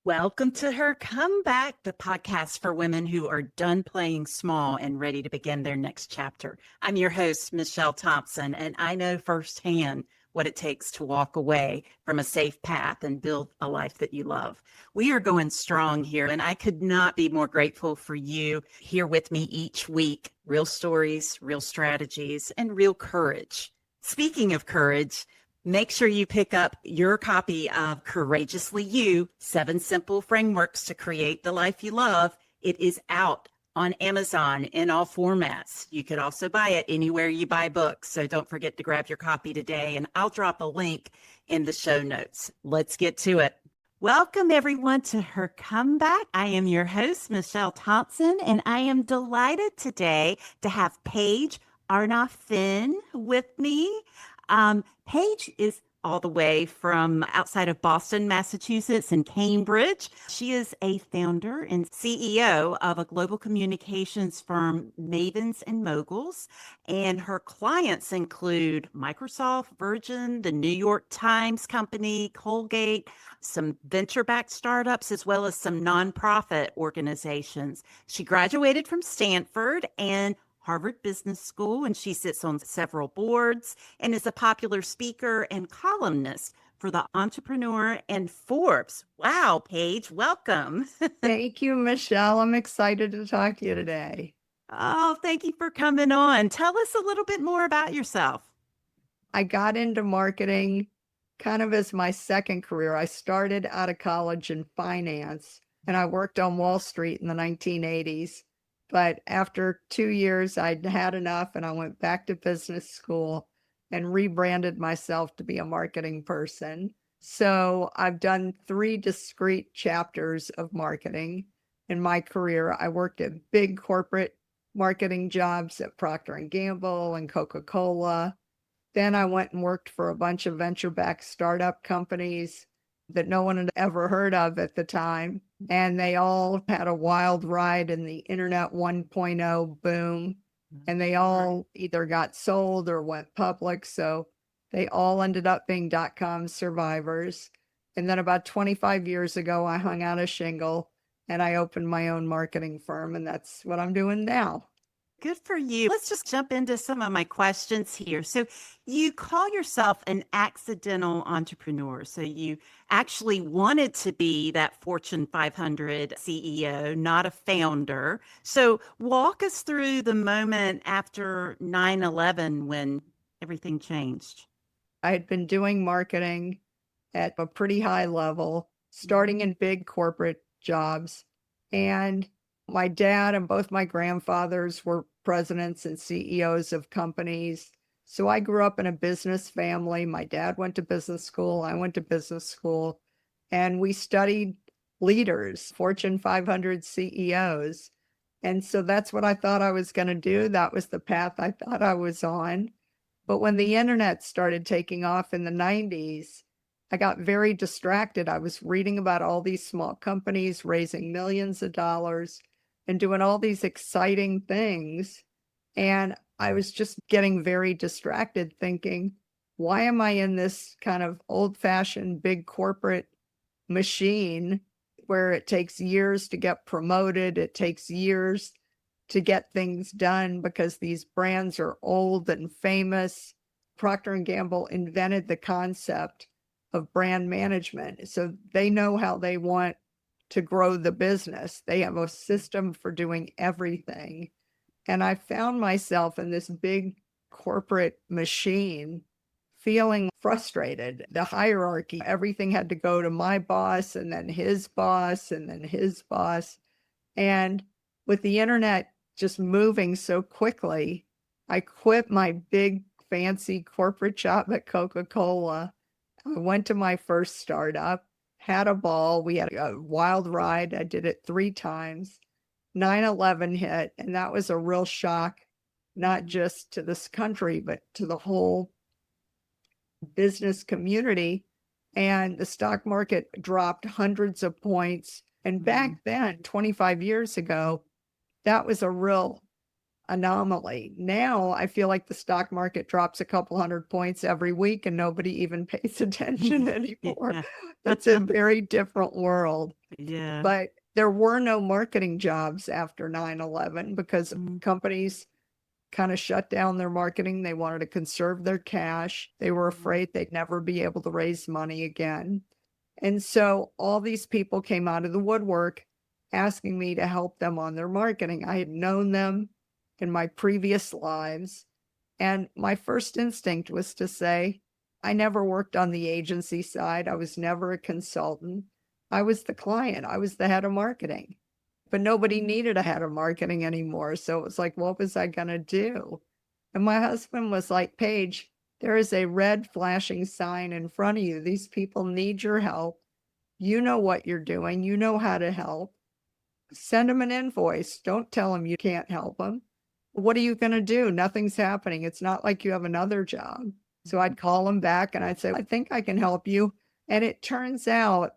Welcome to Her Comeback, the podcast for women who are done playing small and ready to begin their next chapter. I'm your host, Michelle Thompson, and I know firsthand what it takes to walk away from a safe path and build a life that you love. We are going strong here, and I could not be more grateful for you here with me each week. Real stories, real strategies, and real courage. Speaking of courage, make sure you pick up your copy of Courageously You, 7 Simple Frameworks to Create the Life You Love. It is out on Amazon in all formats. You could also buy it anywhere you buy books. So don't forget to grab your copy today, and I'll drop a link in the show notes. Let's get to it. Welcome, everyone, to Her Comeback. I am your host, Michelle Thompson, and I am delighted today to have Paige Arnof-Fenn with me. Paige is all the way from outside of Boston, Massachusetts, and Cambridge. She is a founder and CEO of a global communications firm, Mavens Moguls, and her clients include Microsoft, Virgin, the New York Times Company, Colgate, some venture-backed startups, as well as some nonprofit organizations. She graduated from Stanford and Harvard Business School, and she sits on several boards and is a popular speaker and columnist for the Entrepreneur and Forbes. Wow, Paige, welcome. Thank you, Michelle. I'm excited to talk to you today. Oh, thank you for coming on. Tell us a little bit more about yourself. I got into marketing kind of as my second career. I started out of college in finance, and I worked on Wall Street in the 1980s. But after 2 years, I'd had enough, and I went back to business school and rebranded myself to be a marketing person. So I've done 3 discrete chapters of marketing in my career. I worked at big corporate marketing jobs at Procter Gamble and Coca-Cola. Then I went and worked for a bunch of venture-backed startup companies that no one had ever heard of at the time. And they all had a wild ride in the Internet 1.0 boom. And they all either got sold or went public. So they all ended up being dot-com survivors. And then about 25 years ago, I hung out a shingle and I opened my own marketing firm. And that's what I'm doing now. Good for you. Let's just jump into some of my questions here. So, you call yourself an accidental entrepreneur. So, you actually wanted to be that Fortune 500 CEO, not a founder. So, walk us through the moment after 9/11 when everything changed. I had been doing marketing at a pretty high level, starting in big corporate jobs. And my dad and both my grandfathers were presidents and CEOs of companies. So I grew up in a business family. My dad went to business school. I went to business school. And we studied leaders, Fortune 500 CEOs. And so that's what I thought I was going to do. That was the path I thought I was on. But when the internet started taking off in the 90s, I got very distracted. I was reading about all these small companies raising millions of dollars and doing all these exciting things. And I was just getting very distracted thinking, why am I in this kind of old-fashioned big corporate machine where it takes years to get promoted? It takes years to get things done because these brands are old and famous. Procter Gamble invented the concept of brand management. So they know how they want to grow the business. They have a system for doing everything. And I found myself in this big corporate machine feeling frustrated. The hierarchy, everything had to go to my boss and then his boss and then his boss. And with the internet just moving so quickly, I quit my big fancy corporate job at Coca-Cola. I went to my first startup, had a ball. We had a wild ride. I did it 3 times. 9/11 hit, and that was a real shock, not just to this country, but to the whole business community. And the stock market dropped hundreds of points. And back then, 25 years ago, that was a real anomaly. Now I feel like the stock market drops a couple hundred points every week and nobody even pays attention anymore. Yeah. It's a very different world. Yeah. But there were no marketing jobs after 9/11 because Mm. companies kind of shut down their marketing. They wanted to conserve their cash. They were afraid they'd never be able to raise money again. And so all these people came out of the woodwork asking me to help them on their marketing. I had known them in my previous lives. And my first instinct was to say, I never worked on the agency side. I was never a consultant. I was the client. I was the head of marketing. But nobody needed a head of marketing anymore. So it was like, what was I going to do? And my husband was like, Paige, there is a red flashing sign in front of you. These people need your help. You know what you're doing. You know how to help. Send them an invoice. Don't tell them you can't help them. What are you going to do? Nothing's happening. It's not like you have another job. So I'd call them back and I'd say, I think I can help you. And it turns out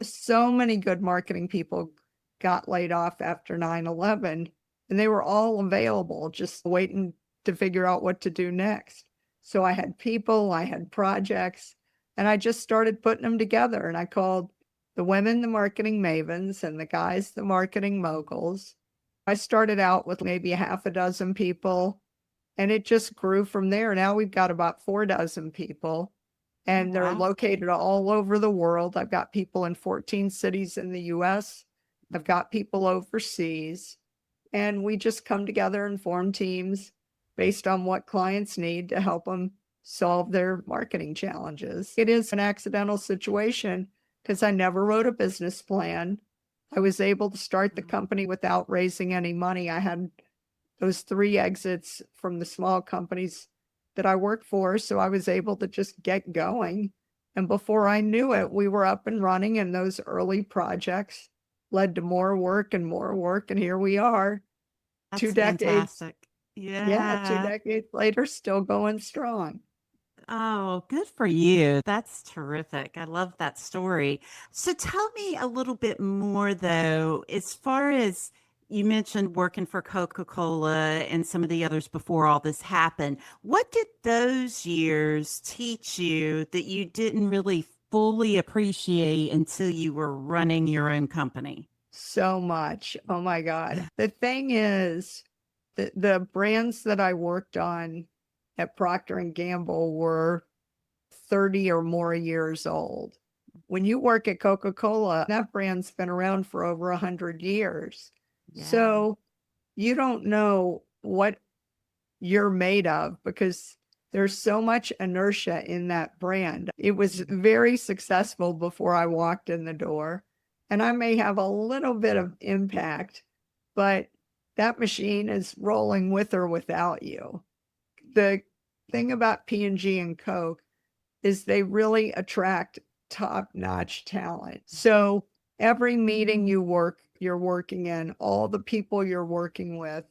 so many good marketing people got laid off after 9/11, and they were all available, just waiting to figure out what to do next. So I had people, I had projects, and I just started putting them together. And I called the women the marketing mavens and the guys the marketing moguls. I started out with maybe a half a dozen people, and it just grew from there. Now we've got about 4 dozen people, and they're Wow. located all over the world. I've got people in 14 cities in the US. I've got people overseas, and we just come together and form teams based on what clients need to help them solve their marketing challenges. It is an accidental situation because I never wrote a business plan. I was able to start the company without raising any money. I had those 3 exits from the small companies that I worked for. So I was able to just get going. And before I knew it, we were up and running, and those early projects led to more work and more work. And here we are, That's 2 decades. fantastic. Yeah, 2 Yeah. decades later, still going strong. Oh, good for you. That's terrific. I love that story. So tell me a little bit more, though, as far as you mentioned working for Coca-Cola and some of the others before all this happened. What did those years teach you that you didn't really fully appreciate until you were running your own company? So much. Oh my God. The thing is, the brands that I worked on at Procter and Gamble were 30 or more years old. When you work at Coca-Cola, that brand's been around for over 100 years. Yeah. So you don't know what you're made of because there's so much inertia in that brand. It was very successful before I walked in the door, and I may have a little bit of impact, but that machine is rolling with or without you. The thing about P&G and Coke is they really attract top-notch talent. So every meeting you're working in, all the people you're working with,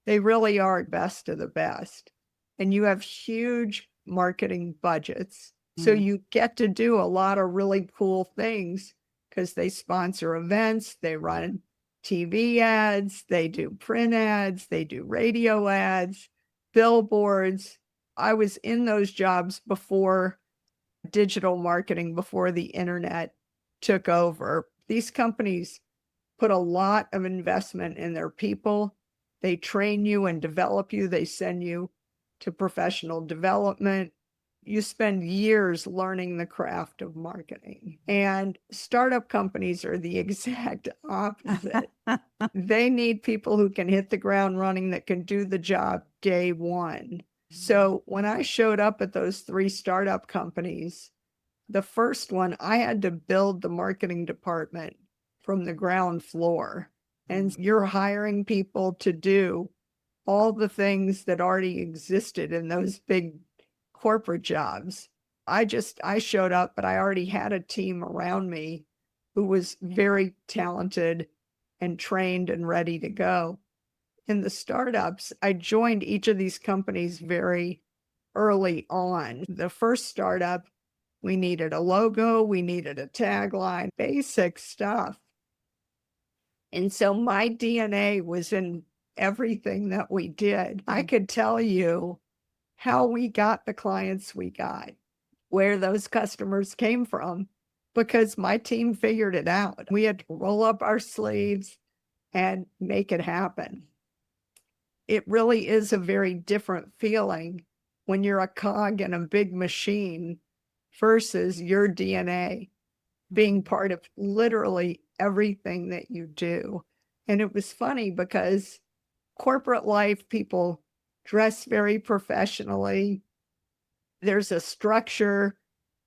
they really are best of the best. And you have huge marketing budgets. So Mm. you get to do a lot of really cool things because they sponsor events, they run TV ads, they do print ads, they do radio ads, billboards. I was in those jobs before digital marketing, before the internet took over. These companies put a lot of investment in their people. They train you and develop you. They send you to professional development. You spend years learning the craft of marketing. And startup companies are the exact opposite. They need people who can hit the ground running, that can do the job day one. So when I showed up at those 3 startup companies, the first one, I had to build the marketing department from the ground floor. And you're hiring people to do all the things that already existed in those big corporate jobs. I showed up, but I already had a team around me who was very talented and trained and ready to go. In the startups, I joined each of these companies very early on. The first startup, we needed a logo, we needed a tagline, basic stuff. And so my DNA was in everything that we did. I could tell you how we got the clients we got, where those customers came from, because my team figured it out. We had to roll up our sleeves and make it happen. It really is a very different feeling when you're a cog in a big machine versus your DNA being part of literally everything that you do. And it was funny because corporate life, people dress very professionally. There's a structure.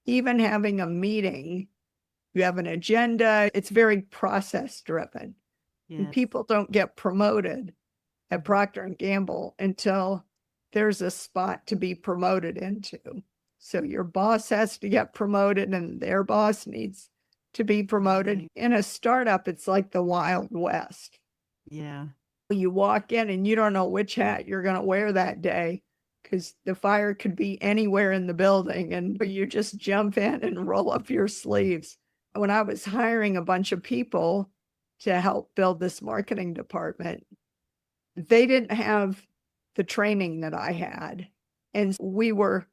Even having a meeting, you have an agenda. It's very process driven. And Yes. people don't get promoted at Procter Gamble until there's a spot to be promoted into. So your boss has to get promoted and their boss needs to be promoted. Right. In a startup, it's like the Wild West. Yeah. You walk in and you don't know which hat you're going to wear that day because the fire could be anywhere in the building, and you just jump in and roll up your sleeves. When I was hiring a bunch of people to help build this marketing department, they didn't have the training that I had. And we were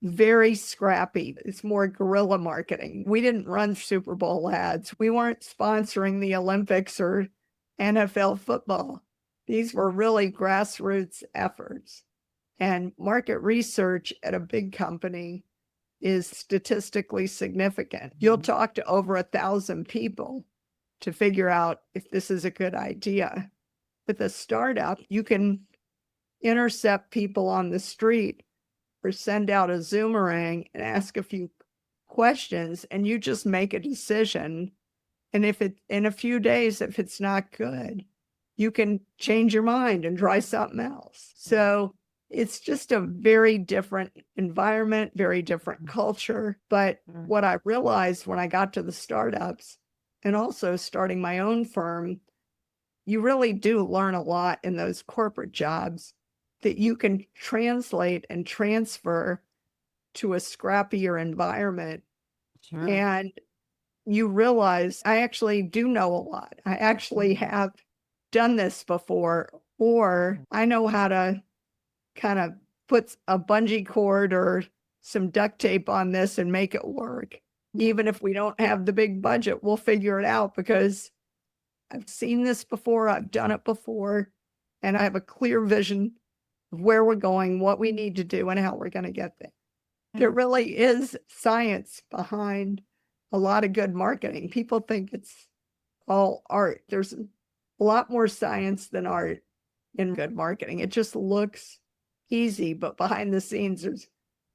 very scrappy. It's more guerrilla marketing. We didn't run Super Bowl ads. We weren't sponsoring the Olympics or NFL football. These were really grassroots efforts. And market research at a big company is statistically significant. You'll talk to over 1,000 people to figure out if this is a good idea. With a startup, you can intercept people on the street or send out a Zoomerang and ask a few questions, and you just make a decision. And if it, in a few days, if it's not good, you can change your mind and try something else. So it's just a very different environment, very different culture. But what I realized when I got to the startups and also starting my own firm, you really do learn a lot in those corporate jobs that you can translate and transfer to a scrappier environment. Sure. And you realize I actually do know a lot. I actually have done this before, or I know how to kind of put a bungee cord or some duct tape on this and make it work. Even if we don't have the big budget, we'll figure it out because I've seen this before, I've done it before, and I have a clear vision of where we're going, what we need to do, and how we're going to get there. There really is science behind a lot of good marketing. People think it's all art. There's a lot more science than art in good marketing. It just looks easy, but behind the scenes, there's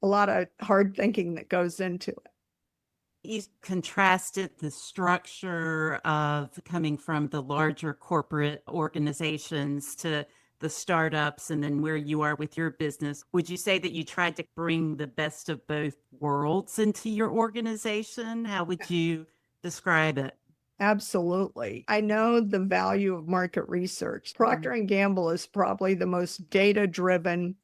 a lot of hard thinking that goes into it. You contrasted the structure of coming from the larger corporate organizations to the startups and then where you are with your business. Would you say that you tried to bring the best of both worlds into your organization? How would you describe it? Absolutely. I know the value of market research. Procter & Gamble is probably the most data-driven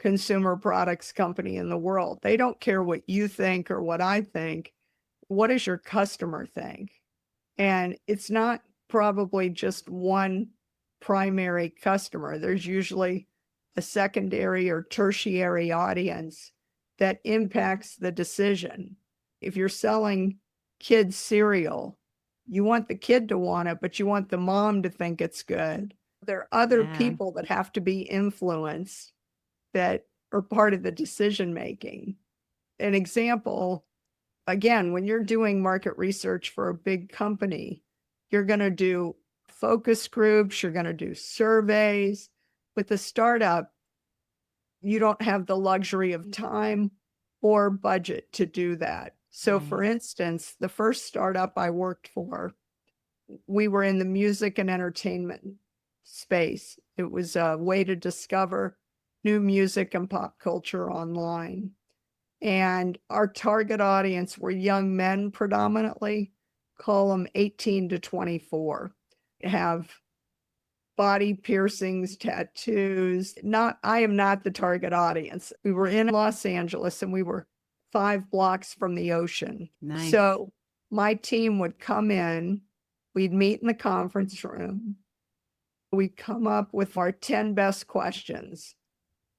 consumer products company in the world. They don't care what you think or what I think. What does your customer think? And it's not probably just one primary customer. There's usually a secondary or tertiary audience that impacts the decision. If you're selling kids cereal, you want the kid to want it, but you want the mom to think it's good. There are other people that have to be influenced that are part of the decision making. An example, again, when you're doing market research for a big company, you're going to do focus groups, you're going to do surveys. With a startup, you don't have the luxury of time or budget to do that. So for instance, the first startup I worked for, we were in the music and entertainment space. It was a way to discover new music and pop culture online. And our target audience were young men predominantly, call them 18 to 24, have body piercings, tattoos. I am not the target audience. We were in Los Angeles and we were 5 blocks from the ocean. Nice. So my team would come in, we'd meet in the conference room, We come up with our 10 best questions,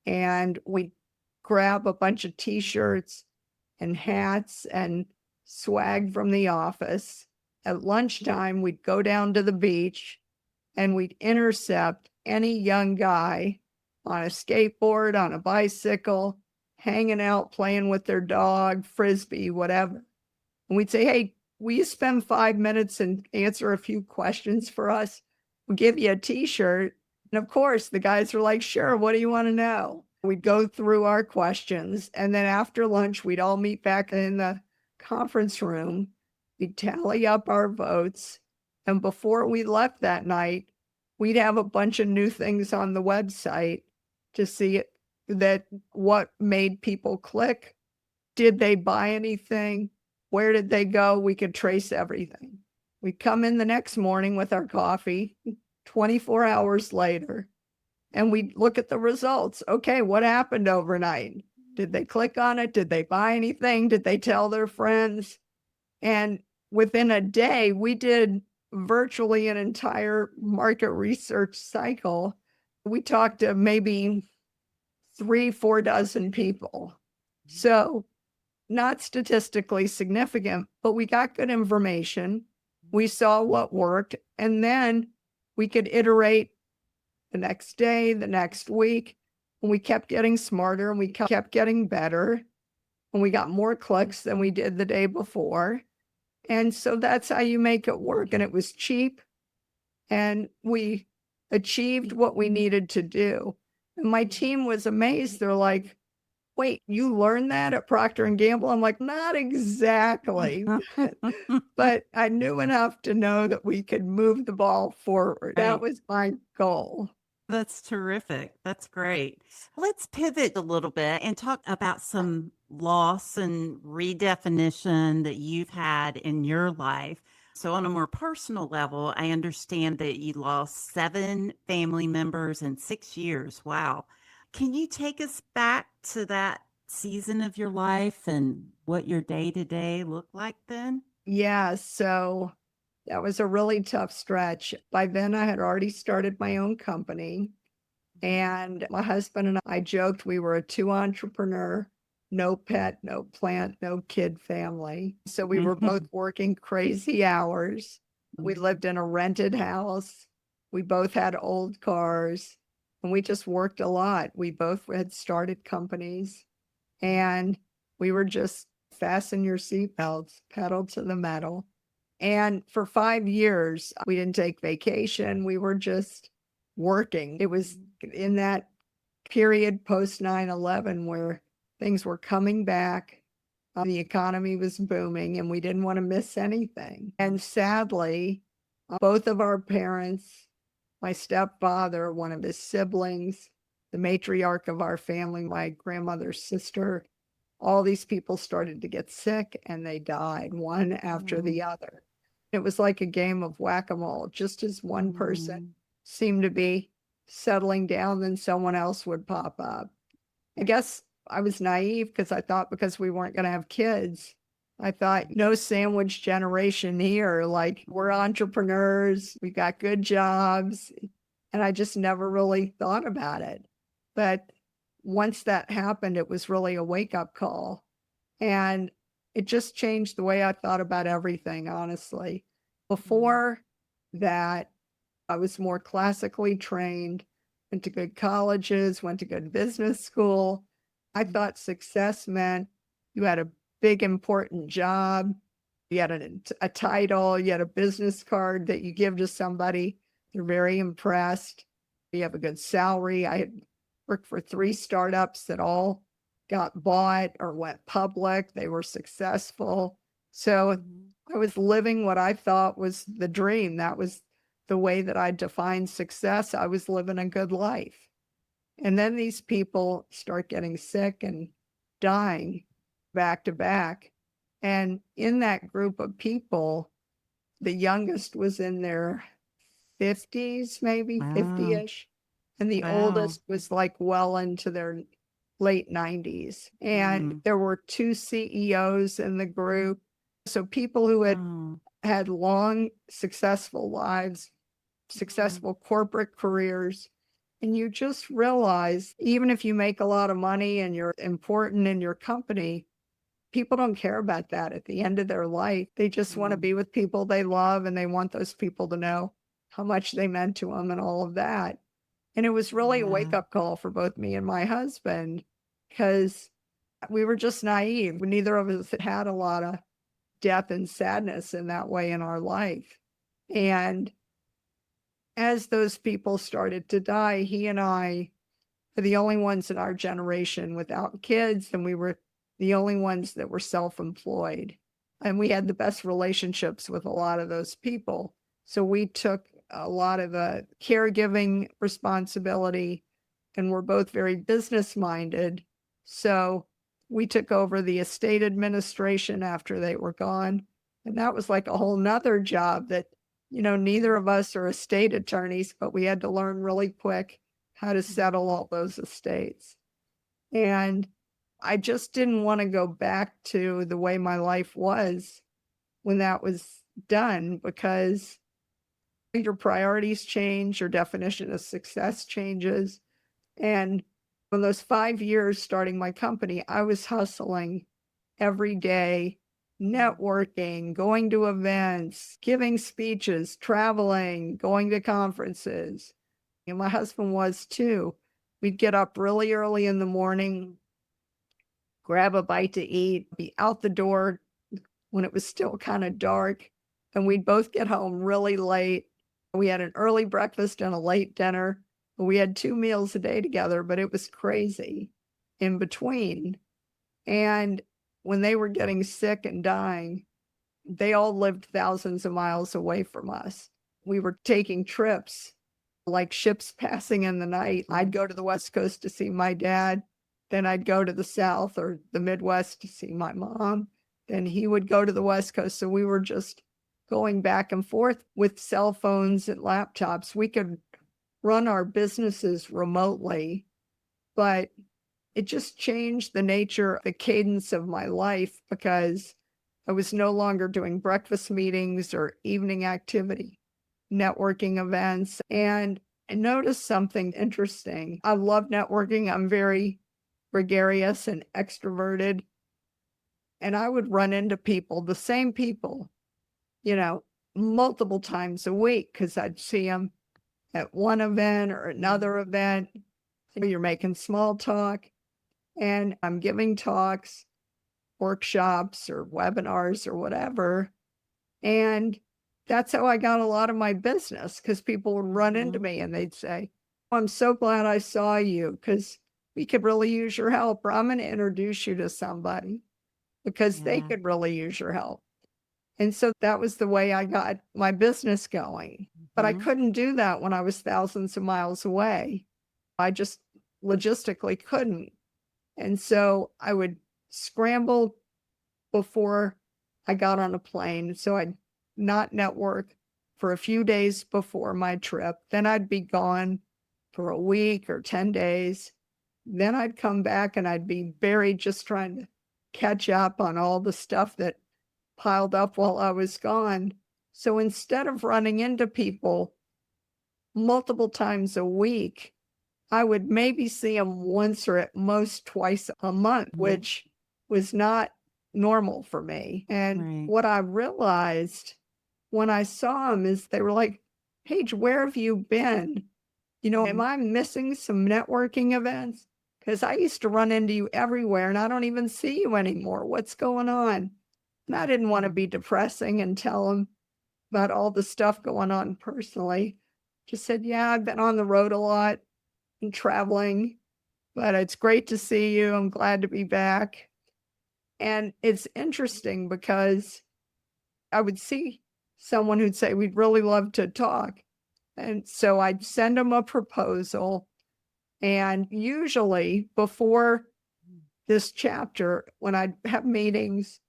and we grab a bunch of t-shirts and hats and swag from the office. At lunchtime, we'd go down to the beach and we'd intercept any young guy on a skateboard, on a bicycle, hanging out, playing with their dog, frisbee, whatever. And we'd say, hey, will you spend 5 minutes and answer a few questions for us? We'll give you a t-shirt. And of course, the guys were like, sure, what do you want to know? We'd go through our questions. And then after lunch, we'd all meet back in the conference room. We'd tally up our votes. And before we left that night, we'd have a bunch of new things on the website to see that what made people click. Did they buy anything? Where did they go? We could trace everything. We'd come in the next morning with our coffee, 24 hours later, and we'd look at the results. Okay, what happened overnight? Did they click on it? Did they buy anything? Did they tell their friends? And within a day, we did virtually an entire market research cycle. We talked to maybe 3-4 dozen people. So not statistically significant, but we got good information. We saw what worked, and then we could iterate the next day, the next week, and we kept getting smarter and we kept getting better, and we got more clicks than we did the day before. And so that's how you make it work. And it was cheap, and we achieved what we needed to do. And my team was amazed. They're like, wait, you learned that at Procter Gamble? I'm like, not exactly, but I knew enough to know that we could move the ball forward. That Right. was my goal. That's terrific. That's great. Let's pivot a little bit and talk about some loss and redefinition that you've had in your life. So, on a more personal level, I understand that you lost 7 family members in 6 years. Wow. Can you take us back to that season of your life and what your day to day looked like then? Yeah, so that was a really tough stretch. By then, I had already started my own company. And my husband and I joked we were a 2 entrepreneur, no pet, no plant, no kid family. So we were both working crazy hours. We lived in a rented house. We both had old cars, and we just worked a lot. We both had started companies, and we were just fasten your seatbelts, pedal to the metal. And for 5 years, we didn't take vacation. We were just working. It was in that period post 9/11 where things were coming back. The economy was booming, and we didn't want to miss anything. And sadly, both of our parents, my stepfather, one of his siblings, the matriarch of our family, my grandmother's sister, all these people started to get sick, and they died one after the other. It was like a game of whack-a-mole. Just as one person seemed to be settling down, then someone else would pop up. I guess I was naive because I thought because we weren't going to have kids, I thought no sandwich generation here. Like, we're entrepreneurs, we got good jobs. And I just never really thought about it. But once that happened, it was really a wake-up call. And it just changed the way I thought about everything, honestly. Before that, I was more classically trained, went to good colleges, went to good business school. I thought success meant you had a big, important job, you had a title, you had a business card that you give to somebody. They're very impressed. You have a good salary. I had worked for 3 startups that all got bought or went public. They were successful. So I was living what I thought was the dream. That was the way that I defined success. I was living a good life. And then these people start getting sick and dying back to back. And in that group of people, the youngest was in their 50s, maybe Wow. 50-ish. And the Wow. oldest was like well into their late 90s. And there were 2 CEOs in the group. So people who had Oh. had long, successful lives successful corporate careers. And you just realize, even if you make a lot of money and you're important in your company, people don't care about that at the end of their life. They just want to be with people they love, and they want those people to know how much they meant to them and all of that. And it was really a wake-up call for both me and my husband, because we were just naive. Neither of us had a lot of death and sadness in that way in our life. And as those people started to die, he and I were the only ones in our generation without kids, and we were the only ones that were self-employed. And we had the best relationships with a lot of those people. So we took a lot of the caregiving responsibility, and we're both very business-minded. So we took over the estate administration after they were gone. And that was like a whole nother job that, neither of us are estate attorneys, but we had to learn really quick how to settle all those estates. And I just didn't want to go back to the way my life was when that was done, because your priorities change, your definition of success changes. And in those 5 years starting my company, I was hustling every day, networking, going to events, giving speeches, traveling, going to conferences. And my husband was too. We'd get up really early in the morning, grab a bite to eat, be out the door when it was still kind of dark, and we'd both get home really late. We had an early breakfast and a late dinner. We had 2 meals a day together, but it was crazy in between. And when they were getting sick and dying, they all lived thousands of miles away from us. We were taking trips like ships passing in the night. I'd go to the West Coast to see my dad. Then I'd go to the South or the Midwest to see my mom. Then he would go to the West Coast. So we were just going back and forth with cell phones and laptops. We could run our businesses remotely, but it just changed the nature, the cadence of my life, because I was no longer doing breakfast meetings or evening activity, networking events. And I noticed something interesting. I love networking. I'm very gregarious and extroverted. And I would run into people, the same people, multiple times a week, because I'd see them at one event or another event. You're making small talk, and I'm giving talks, workshops, or webinars or whatever. And that's how I got a lot of my business, because people would run into me and they'd say, I'm so glad I saw you, because we could really use your help, or I'm going to introduce you to somebody because they could really use your help. And so that was the way I got my business going. But I couldn't do that when I was thousands of miles away. I just logistically couldn't. And so I would scramble before I got on a plane. So I'd not network for a few days before my trip. Then I'd be gone for a week or 10 days. Then I'd come back and I'd be buried just trying to catch up on all the stuff that piled up while I was gone. So instead of running into people multiple times a week, I would maybe see them once or at most twice a month, which was not normal for me. And what I realized when I saw them is they were like, Paige, where have you been? Am I missing some networking events? Because I used to run into you everywhere and I don't even see you anymore. What's going on? And I didn't want to be depressing and tell them about all the stuff going on personally. Just said, yeah, I've been on the road a lot and traveling, but it's great to see you. I'm glad to be back. And it's interesting because I would see someone who'd say, we'd really love to talk. And so I'd send them a proposal. And usually before this chapter, when I'd have meetings,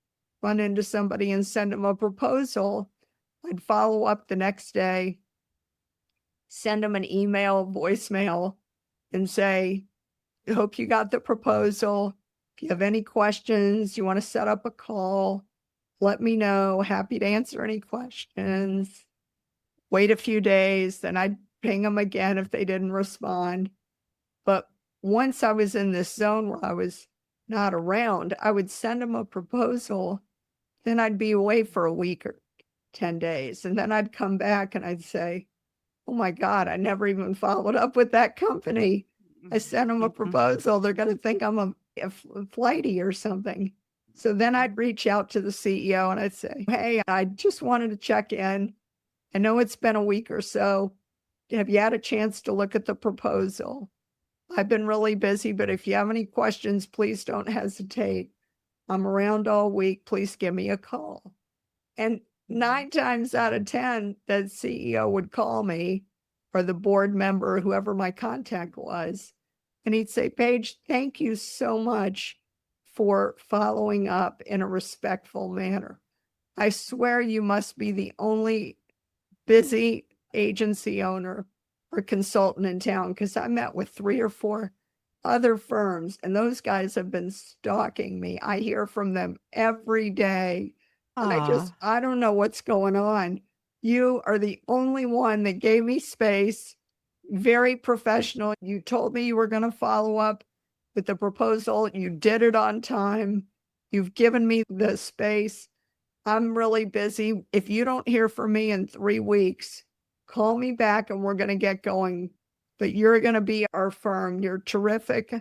run into somebody and send them a proposal, I'd follow up the next day, send them an email, voicemail, and say, I hope you got the proposal. If you have any questions, you want to set up a call, let me know. Happy to answer any questions. wait a few days, then I'd ping them again if they didn't respond. But once I was in this zone where I was not around, I would send them a proposal, then I'd be away for a week or 10 days. And then I'd come back and I'd say, oh my God, I never even followed up with that company. I sent them a proposal. They're going to think I'm a flighty or something. So then I'd reach out to the CEO and I'd say, hey, I just wanted to check in. I know it's been a week or so. Have you had a chance to look at the proposal? I've been really busy, but if you have any questions, please don't hesitate. I'm around all week. Please give me a call. And 9 times out of 10, the CEO would call me or the board member, whoever my contact was, and he'd say, Paige, thank you so much for following up in a respectful manner. I swear you must be the only busy agency owner or consultant in town, because I met with 3 or 4 other firms, and those guys have been stalking me. I hear from them every day. And I don't know what's going on. You are the only one that gave me space, very professional. You told me you were going to follow up with the proposal. You did it on time. You've given me the space. I'm really busy. If you don't hear from me in 3 weeks, call me back and we're going to get going. But you're going to be our firm. You're terrific.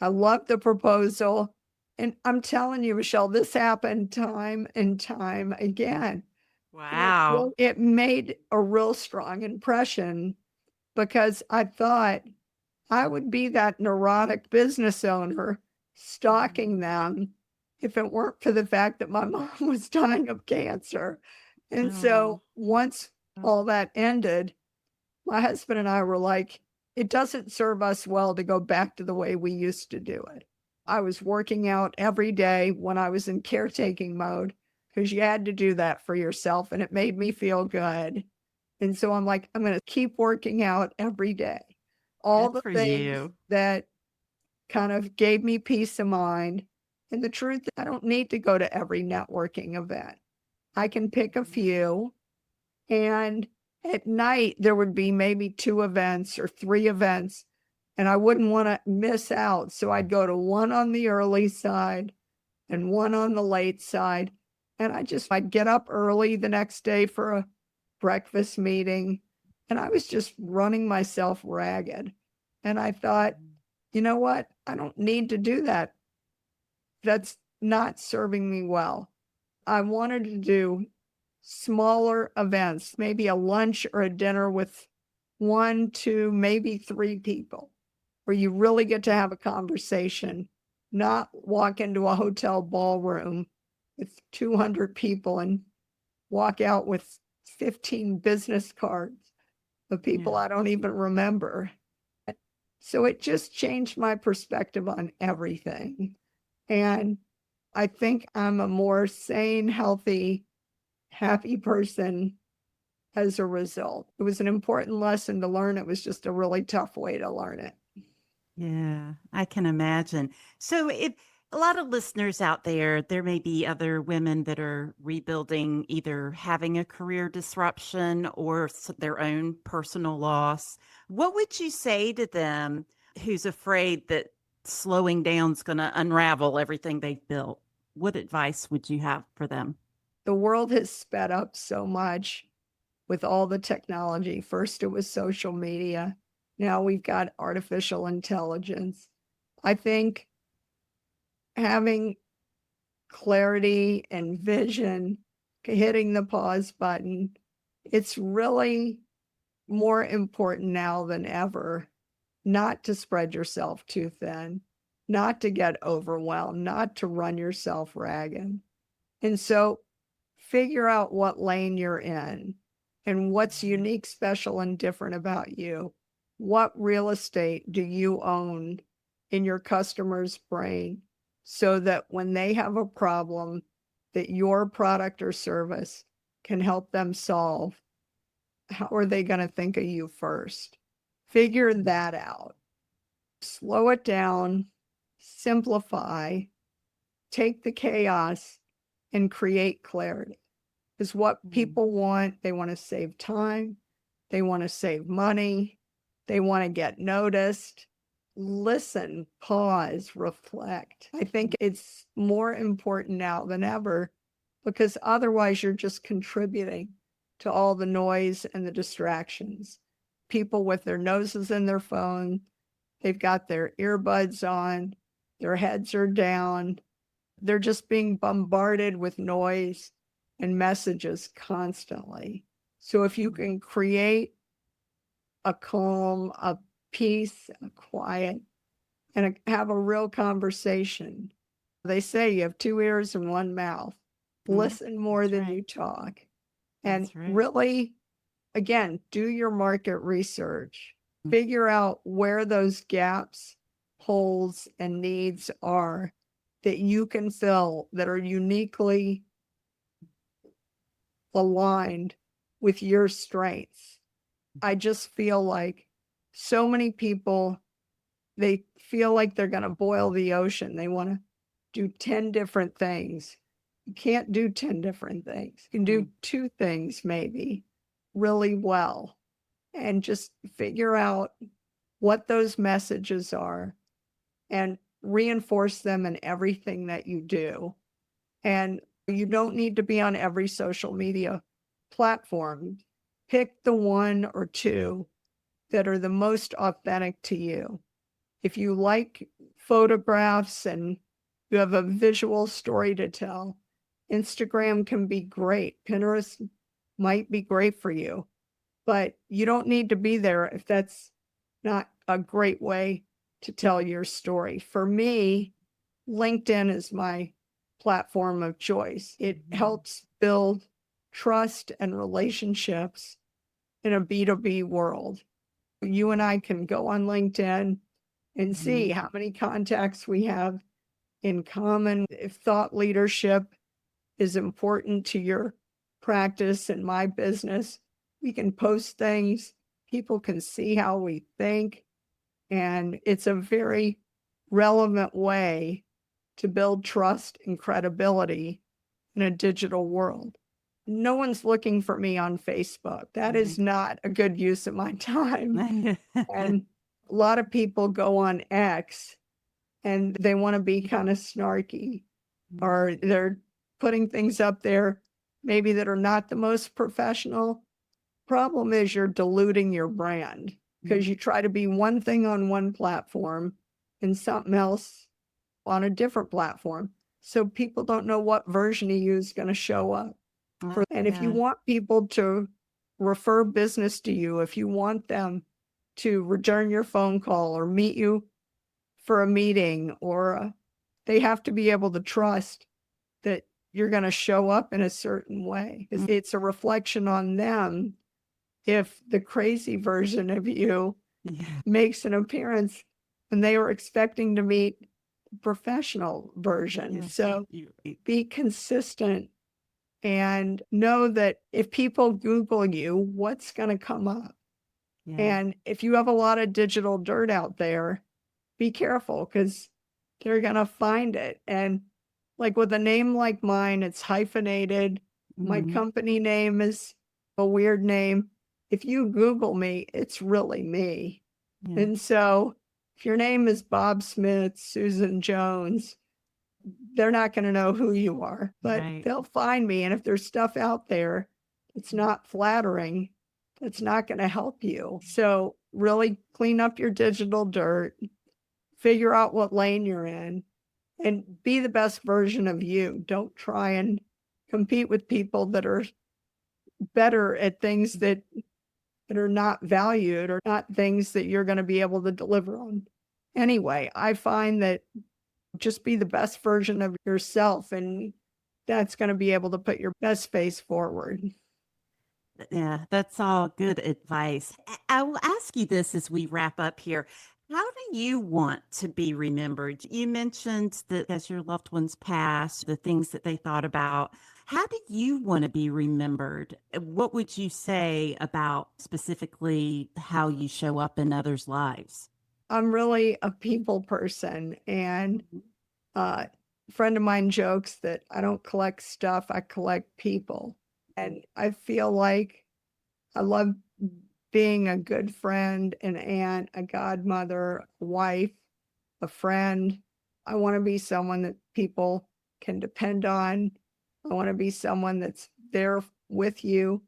I love the proposal. And I'm telling you, Michelle, this happened time and time again. Wow. It made a real strong impression because I thought I would be that neurotic business owner stalking them if it weren't for the fact that my mom was dying of cancer. And so once all that ended, my husband and I were like, it doesn't serve us well to go back to the way we used to do it. I was working out every day when I was in caretaking mode because you had to do that for yourself and it made me feel good. And so I'm like, I'm going to keep working out every day. All Good the for things you. that kind of gave me peace of mind. And the truth, I don't need to go to every networking event. I can pick a few, and at night there would be maybe 2 events or 3 events, and I wouldn't want to miss out. So I'd go to one on the early side and one on the late side. And I'd get up early the next day for a breakfast meeting. And I was just running myself ragged. And I thought, you know what? I don't need to do that. That's not serving me well. I wanted to do smaller events, maybe a lunch or a dinner with 1, 2, maybe 3 people, where you really get to have a conversation, not walk into a hotel ballroom with 200 people and walk out with 15 business cards of people I don't even remember. So it just changed my perspective on everything. And I think I'm a more sane, healthy, happy person as a result. It was an important lesson to learn. It was just a really tough way to learn it. Yeah, I can imagine. So, if a lot of listeners out there, there may be other women that are rebuilding, either having a career disruption or their own personal loss. What would you say to them who's afraid that slowing down is going to unravel everything they've built? What advice would you have for them? The world has sped up so much with all the technology. First, it was social media. Now we've got artificial intelligence. I think having clarity and vision, hitting the pause button, it's really more important now than ever not to spread yourself too thin, not to get overwhelmed, not to run yourself ragged. And so figure out what lane you're in and what's unique, special, and different about you. What real estate do you own in your customer's brain so that when they have a problem that your product or service can help them solve, how are they going to think of you first? Figure that out. Slow it down, simplify, take the chaos, and create clarity. Is what people want. They want to save time. They want to save money. They want to get noticed. Listen, pause, reflect. I think it's more important now than ever because otherwise you're just contributing to all the noise and the distractions. People with their noses in their phone, they've got their earbuds on, their heads are down. They're just being bombarded with noise and messages constantly. So if you can create a calm, a peace, a quiet, and have a real conversation. They say you have 2 ears and 1 mouth. Listen more than you talk. And really, again, do your market research. Figure out where those gaps, holes, and needs are that you can fill that are uniquely aligned with your strengths. I just feel like so many people, they feel like they're going to boil the ocean. They want to do 10 different things. You can't do 10 different things. You can do 2 things maybe really well and just figure out what those messages are and reinforce them in everything that you do. And you don't need to be on every social media platform. Pick the 1 or 2 that are the most authentic to you. If you like photographs and you have a visual story to tell, Instagram can be great. Pinterest might be great for you, but you don't need to be there if that's not a great way to tell your story. For me, LinkedIn is my platform of choice. It helps build trust and relationships in a B2B world. You and I can go on LinkedIn and see how many contacts we have in common. If thought leadership is important to your practice and my business, we can post things. People can see how we think. And it's a very relevant way to build trust and credibility in a digital world. No one's looking for me on Facebook. That is not a good use of my time. And a lot of people go on X and they want to be kind of snarky, or they're putting things up there maybe that are not the most professional. Problem is you're diluting your brand because you try to be one thing on one platform and something else on a different platform. So people don't know what version of you is going to show up. And if you want people to refer business to you, if you want them to return your phone call or meet you for a meeting, or they have to be able to trust that you're going to show up in a certain way. It's a reflection on them if the crazy version of you makes an appearance when they were expecting to meet the professional version. So be consistent and know that if people Google you, what's going to come up? And if you have a lot of digital dirt out there, be careful because they're going to find it. And like with a name like mine, it's hyphenated. My company name is a weird name. If you Google me, it's really me. And so if your name is Bob Smith, Susan Jones, they're not going to know who you are, but they'll find me. And if there's stuff out there that's not flattering, that's not going to help you. So really clean up your digital dirt, figure out what lane you're in, and be the best version of you. Don't try and compete with people that are better at things that are not valued or not things that you're going to be able to deliver on. Anyway, I find that just be the best version of yourself, and that's going to be able to put your best face forward. Yeah, that's all good advice. I will ask you this as we wrap up here. How do you want to be remembered? You mentioned that as your loved ones pass, the things that they thought about. How do you want to be remembered? What would you say about specifically how you show up in others' lives? I'm really a people person, and a friend of mine jokes that I don't collect stuff, I collect people. And I feel like I love being a good friend, an aunt, a godmother, a wife, a friend. I want to be someone that people can depend on. I want to be someone that's there with you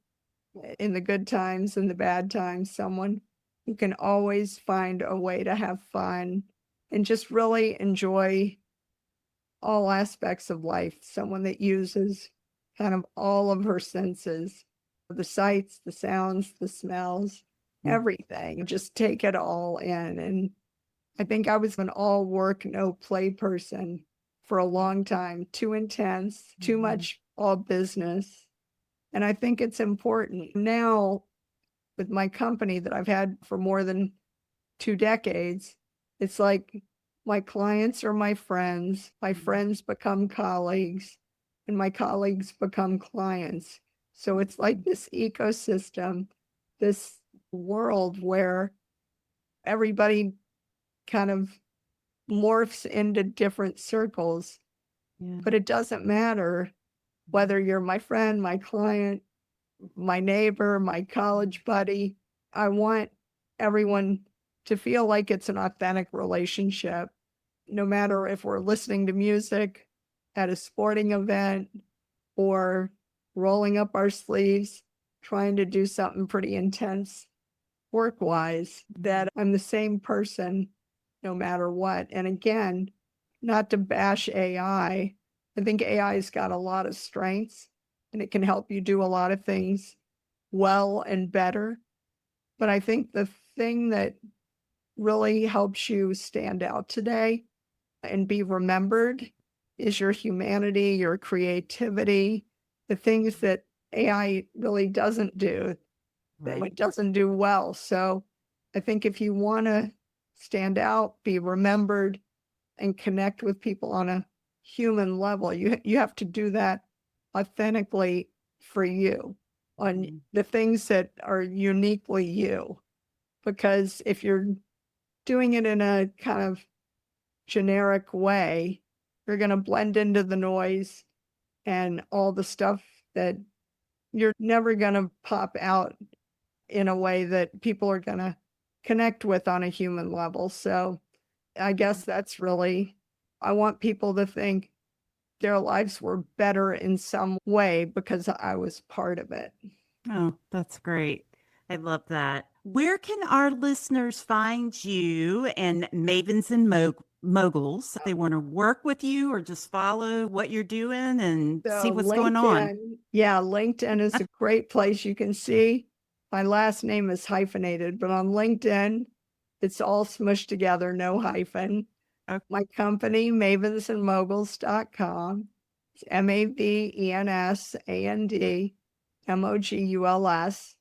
in the good times and the bad times, someone who can always find a way to have fun and just really enjoy all aspects of life, someone that uses kind of all of her senses, the sights, the sounds, the smells, everything, just take it all in. And I think I was an all work, no play person for a long time, too intense, too much all business. And I think it's important now with my company that I've had for more than 2 decades. It's like my clients are my friends become colleagues, and my colleagues become clients. So it's like this ecosystem, this world where everybody kind of morphs into different circles, but it doesn't matter whether you're my friend, my client, my neighbor, my college buddy. I want everyone to feel like it's an authentic relationship, no matter if we're listening to music at a sporting event or rolling up our sleeves, trying to do something pretty intense work-wise, that I'm the same person no matter what. And again, not to bash AI, I think AI's got a lot of strengths and it can help you do a lot of things well and better. But I think the thing that really helps you stand out today and be remembered is your humanity, your creativity, the things that AI really doesn't do, that it doesn't do well. So I think if you want to stand out, be remembered, and connect with people on a human level, you have to do that authentically for you on the things that are uniquely you. Because if you're doing it in a kind of generic way, you're going to blend into the noise and all the stuff that you're never going to pop out in a way that people are going to connect with on a human level. So I guess that's really, I want people to think their lives were better in some way because I was part of it. Oh, that's great. I love that. Where can our listeners find you and Mavens and Moguls if they want to work with you or just follow what you're doing and see So what's going on? LinkedIn is a great place. You can see my last name is hyphenated, but on LinkedIn, it's all smushed together, no hyphen. Okay. My company, mavensandmoguls.com. It's MAVENSANDMOGULS.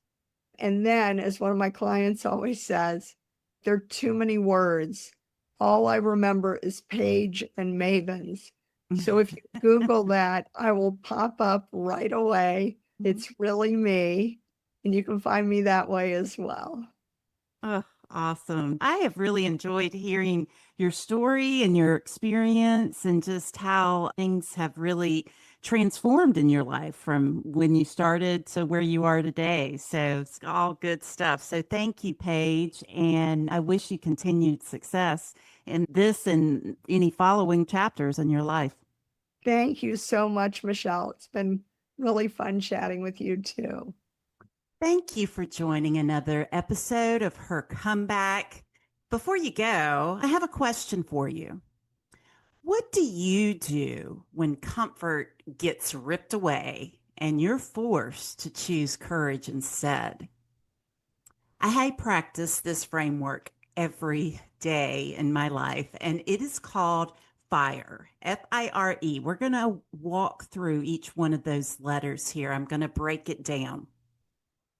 And then, as one of my clients always says, there are too many words. All I remember is Paige and Mavens. So if you Google that, I will pop up right away. It's really me. And you can find me that way as well. Oh, awesome. I have really enjoyed hearing your story and your experience and just how things have really transformed in your life from when you started to where you are today. So it's all good stuff. So thank you, Paige. And I wish you continued success in this and any following chapters in your life. Thank you so much, Michelle. It's been really fun chatting with you too. Thank you for joining another episode of Her Comeback. Before you go, I have a question for you. What do you do when comfort gets ripped away and you're forced to choose courage instead? I practice this framework every day in my life, and it is called FIRE, F-I-R-E. We're going to walk through each one of those letters here. I'm going to break it down.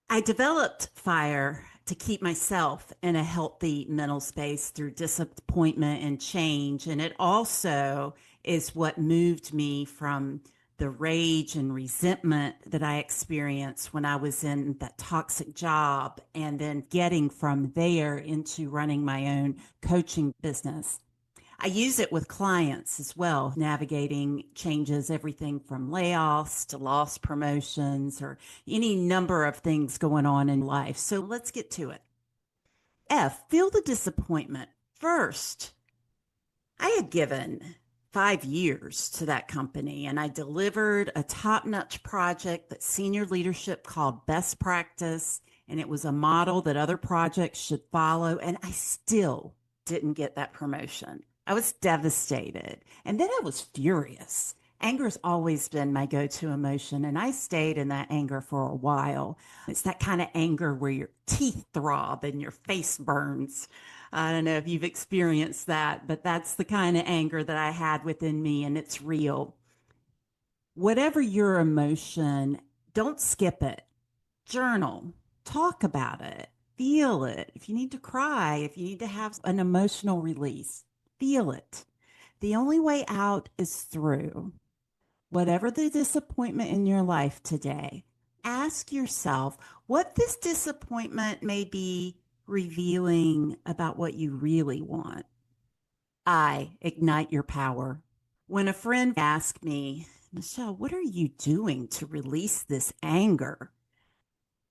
I developed FIRE to keep myself in a healthy mental space through disappointment and change. And it also is what moved me from the rage and resentment that I experienced when I was in that toxic job and then getting from there into running my own coaching business. I use it with clients as well, navigating changes, everything from layoffs to lost promotions or any number of things going on in life. So let's get to it. F, feel the disappointment. First, I had given 5 years to that company and I delivered a top-notch project that senior leadership called best practice. And it was a model that other projects should follow. And I still didn't get that promotion. I was devastated. And then I was furious. Anger's always been my go-to emotion. And I stayed in that anger for a while. It's that kind of anger where your teeth throb and your face burns. I don't know if you've experienced that, but that's the kind of anger that I had within me, and it's real. Whatever your emotion, don't skip it. Journal, talk about it, feel it. If you need to cry, if you need to have an emotional release, feel it. The only way out is through. Whatever the disappointment in your life today, ask yourself what this disappointment may be revealing about what you really want. I ignite your power. When a friend asked me, Michelle, what are you doing to release this anger?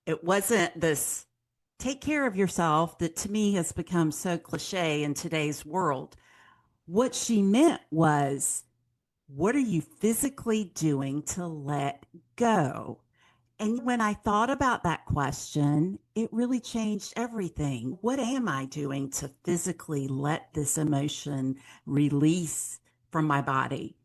It wasn't this take care of yourself that to me has become so cliche in today's world. What she meant was, what are you physically doing to let go? And when I thought about that question, it really changed everything. What am I doing to physically let this emotion release from my body?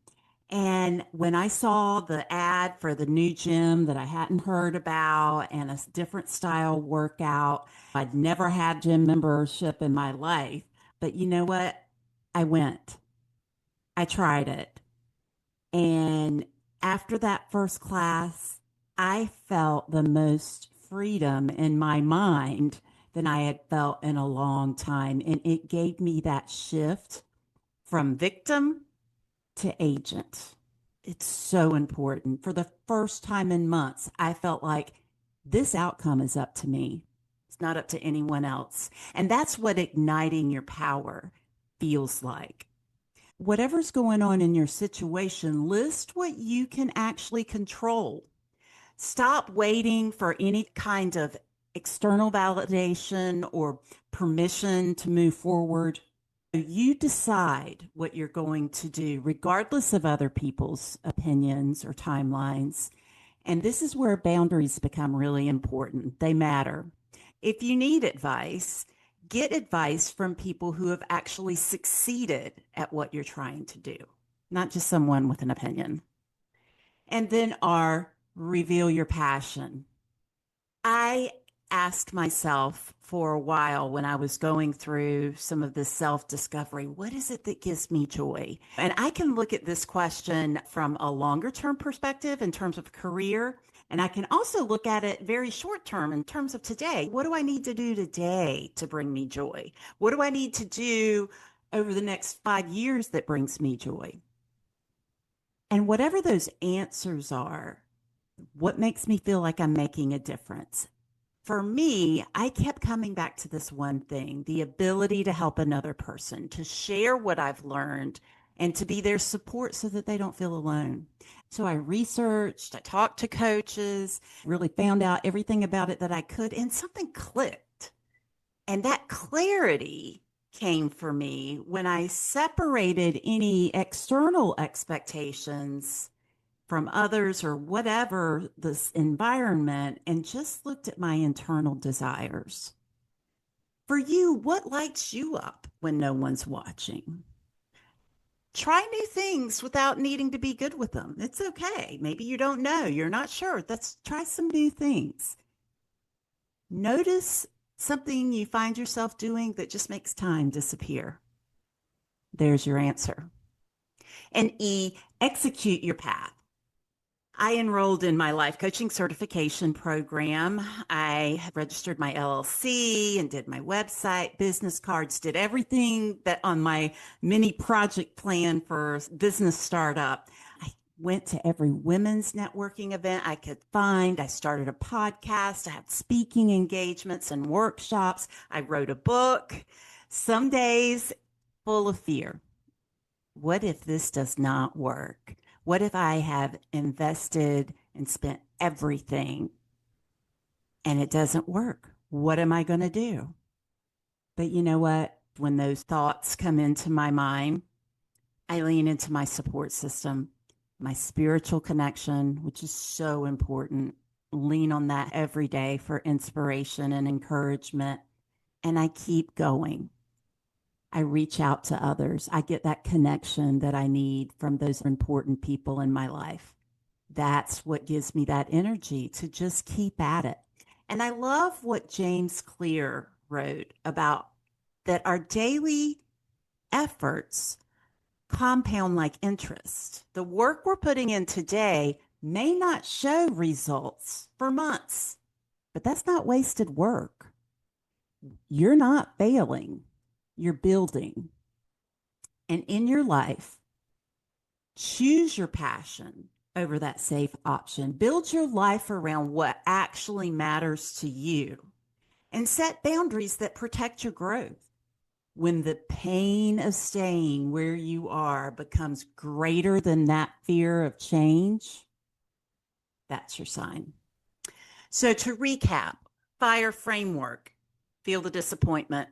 And when I saw the ad for the new gym that I hadn't heard about and a different style workout, I'd never had gym membership in my life. But you know what? I went. I tried it. And after that first class, I felt the most freedom in my mind than I had felt in a long time. And it gave me that shift from victim to agent. It's so important. For the first time in months, I felt like this outcome is up to me. It's not up to anyone else. And that's what igniting your power feels like. Whatever's going on in your situation, list what you can actually control. Stop waiting for any kind of external validation or permission to move forward. You decide what you're going to do, regardless of other people's opinions or timelines. And this is where boundaries become really important. They matter. If you need advice, get advice from people who have actually succeeded at what you're trying to do, not just someone with an opinion. And then reveal your passion. I asked myself for a while when I was going through some of this self-discovery, what is it that gives me joy? And I can look at this question from a longer term perspective in terms of career. And I can also look at it very short term in terms of today. What do I need to do today to bring me joy? What do I need to do over the next 5 years that brings me joy? And whatever those answers are, what makes me feel like I'm making a difference? For me, I kept coming back to this one thing, the ability to help another person, to share what I've learned and to be their support so that they don't feel alone. So I researched, I talked to coaches, really found out everything about it that I could, and something clicked. And that clarity came for me when I separated any external expectations from others or whatever this environment and just looked at my internal desires. For you, what lights you up when no one's watching? Try new things without needing to be good with them. It's okay. Maybe you don't know, you're not sure. Let's try some new things. Notice something you find yourself doing that just makes time disappear. There's your answer. And E, execute your path. I enrolled in my life coaching certification program. I registered my LLC and did my website, business cards, did everything that on my mini project plan for business startup. I went to every women's networking event I could find. I started a podcast. I had speaking engagements and workshops. I wrote a book. Some days full of fear. What if this does not work? What if I have invested and spent everything and it doesn't work? What am I going to do? But you know what? When those thoughts come into my mind, I lean into my support system, my spiritual connection, which is so important. Lean on that every day for inspiration and encouragement. And I keep going. I reach out to others. I get that connection that I need from those important people in my life. That's what gives me that energy to just keep at it. And I love what James Clear wrote about that our daily efforts compound like interest. The work we're putting in today may not show results for months, but that's not wasted work. You're not failing, you're building. And in your life, choose your passion over that safe option. Build your life around what actually matters to you and set boundaries that protect your growth. When the pain of staying where you are becomes greater than that fear of change, that's your sign. So to recap, F.I.R.E framework, feel the disappointment,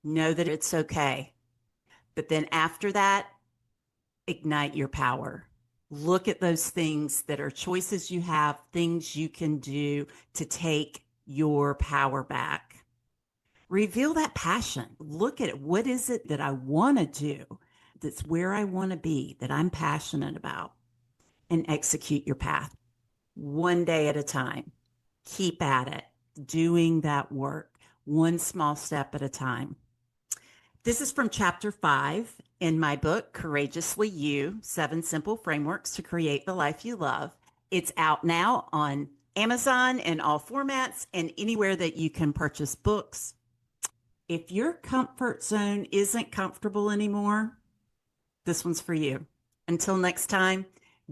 know that it's okay. But then after that, ignite your power. Look at those things that are choices you have, things you can do to take your power back. Reveal that passion. Look at it. What is it that I want to do? That's where I want to be, that I'm passionate about, and execute your path one day at a time. Keep at it, doing that work, one small step at a time. This is from chapter 5 in my book, Courageously You, 7 Simple Frameworks to Create the Life You Love. It's out now on Amazon in all formats and anywhere that you can purchase books. If your comfort zone isn't comfortable anymore, this one's for you. Until next time,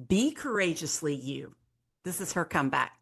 be courageously you. This is her comeback.